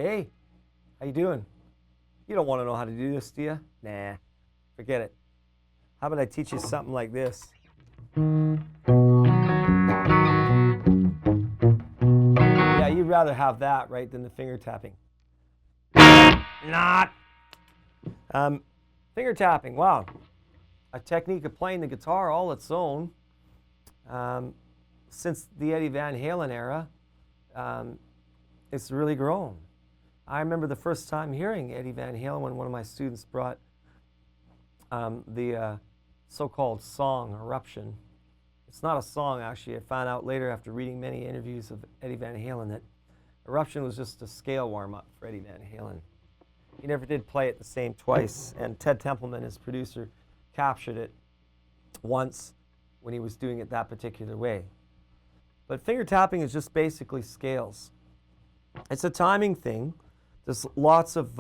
Hey, how you doing? You don't want to know how to do this, do you? Nah, forget it. How about I teach you something like this? Yeah, you'd rather have that, right, than the finger tapping. Not. Finger tapping, wow. A technique of playing the guitar all its own. Since the Eddie Van Halen era, it's really grown. I remember the first time hearing Eddie Van Halen when one of my students brought the so-called song, Eruption. It's not a song, actually. I found out later after reading many interviews of Eddie Van Halen that Eruption was just a scale warm-up for Eddie Van Halen. He never did play it the same twice, and Ted Templeman, his producer, captured it once when he was doing it that particular way. But finger tapping is just basically scales. It's a timing thing. There's lots of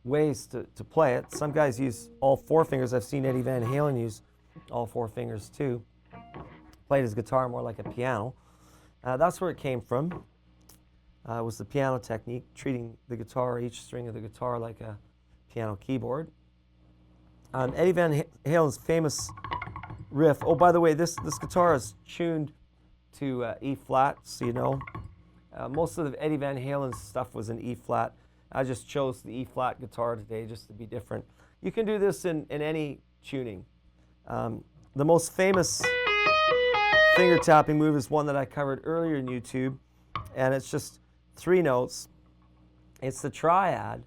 ways to play it. Some guys use all four fingers. I've seen Eddie Van Halen use all four fingers too. Played his guitar more like a piano. That's where it came from. It was the piano technique, treating the guitar, each string of the guitar, like a piano keyboard. Eddie Van Halen's famous riff. Oh, by the way, this guitar is tuned to E flat, so you know. Most of the Eddie Van Halen stuff was in E flat. I just chose the E flat guitar today just to be different. You can do this in any tuning. The most famous finger tapping move is one that I covered earlier in YouTube, and it's just 3 notes. It's the triad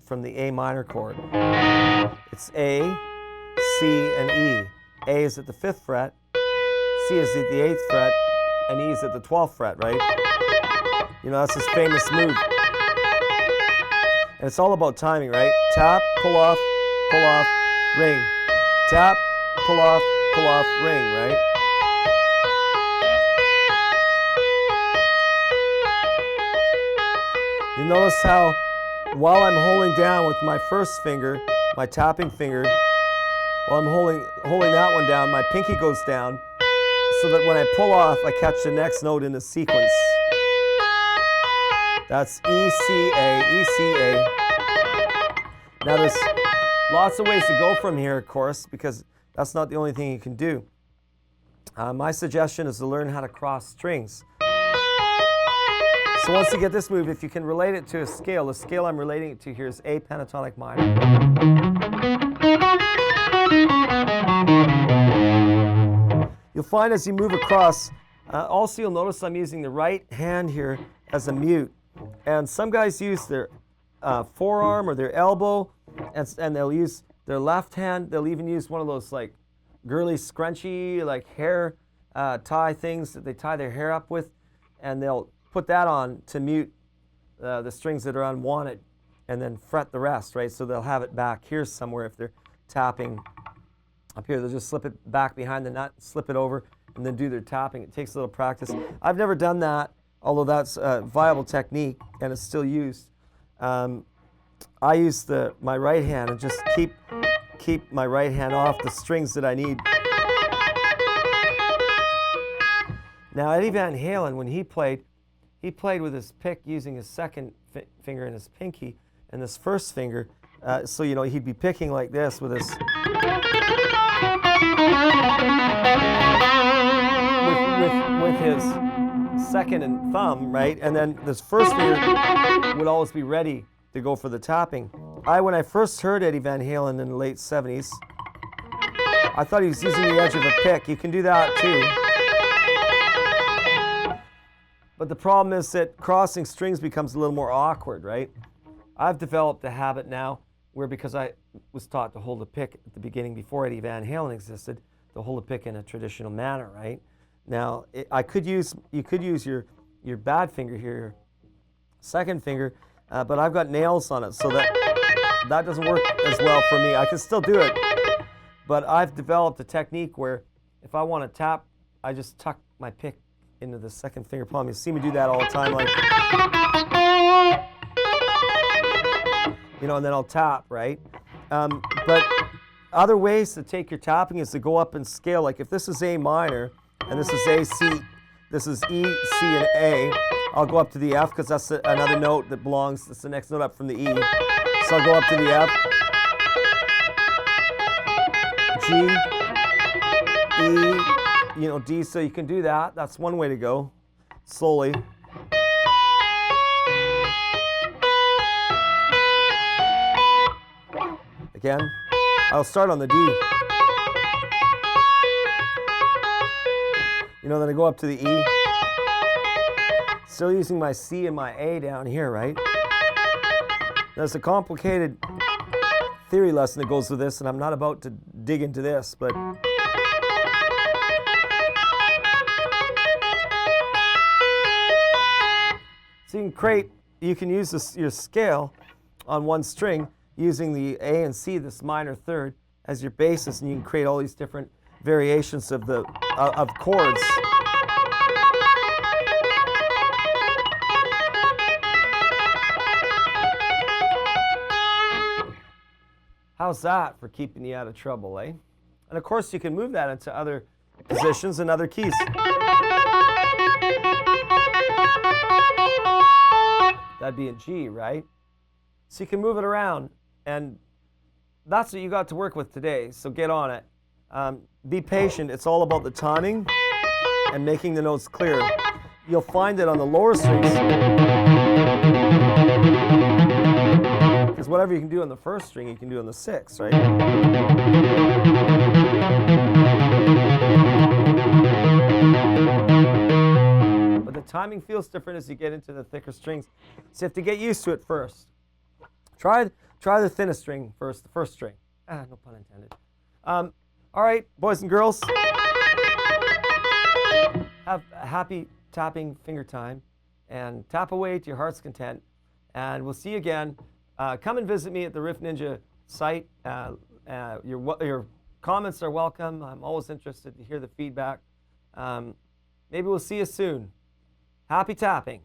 from the A minor chord. It's A, C, and E. A is at the 5th fret, C is at the 8th fret, and E is at the 12th fret, right? You know, that's his famous move. And it's all about timing, right? Tap, pull off, ring. Tap, pull off, ring, right? You notice how while I'm holding down with my first finger, my tapping finger, while I'm holding that one down, my pinky goes down so that when I pull off, I catch the next note in the sequence. That's E, C, A, E, C, A. Now there's lots of ways to go from here, of course, because that's not the only thing you can do. My suggestion is to learn how to cross strings. So once you get this move, if you can relate it to a scale, the scale I'm relating it to here is A pentatonic minor. You'll find as you move across, also you'll notice I'm using the right hand here as a mute. And some guys use their forearm or their elbow, and they'll use their left hand. They'll even use one of those like girly scrunchy like hair tie things that they tie their hair up with, and they'll put that on to mute the strings that are unwanted, and then fret the rest, right? So they'll have it back here somewhere if they're tapping up here. They'll just slip it back behind the nut, slip it over, and then do their tapping. It takes a little practice. I've never done that, although that's a viable technique and it's still used. I use my right hand and just keep my right hand off the strings that I need. Now Eddie Van Halen, when he played with his pick using his second finger and his pinky and this first finger. So you know he'd be picking like this with his with his second and thumb, right? And then this first finger would always be ready to go for the tapping. When I first heard Eddie Van Halen in the late 70s, I thought he was using the edge of a pick. You can do that too. But the problem is that crossing strings becomes a little more awkward, right? I've developed a habit now where, because I was taught to hold a pick at the beginning before Eddie Van Halen existed, to hold a pick in a traditional manner, right? Now, you could use your bad finger here, your second finger, but I've got nails on it, so that doesn't work as well for me. I can still do it, but I've developed a technique where if I want to tap, I just tuck my pick into the second finger palm. You see me do that all the time, like, you know, and then I'll tap, right? But other ways to take your tapping is to go up in scale. Like if this is A minor and this is A, C, this is E, C, and A. I'll go up to the F because that's another note that belongs, that's the next note up from the E. So I'll go up to the F, G, E, you know, D, so you can do that. That's one way to go, slowly. Again, I'll start on the D. You know, then I go up to the E. Still using my C and my A down here, right? There's a complicated theory lesson that goes with this, and I'm not about to dig into this, but so you can use this, your scale on one string using the A and C, this minor third, as your basis, and you can create all these different variations of the of chords. How's that for keeping you out of trouble, eh? And of course, you can move that into other positions and other keys. That'd be a G, right? So you can move it around, and that's what you got to work with today, so get on it. Be patient. It's all about the timing and making the notes clear. You'll find that on the lower strings, because whatever you can do on the first string, you can do on the sixth, right? But the timing feels different as you get into the thicker strings, so you have to get used to it first. Try the thinnest string first, the first string. No pun intended. All right, boys and girls, have a happy tapping finger time, and tap away to your heart's content, and we'll see you again. Come and visit me at the Riff Ninja site. Your comments are welcome. I'm always interested to hear the feedback. Maybe we'll see you soon. Happy tapping.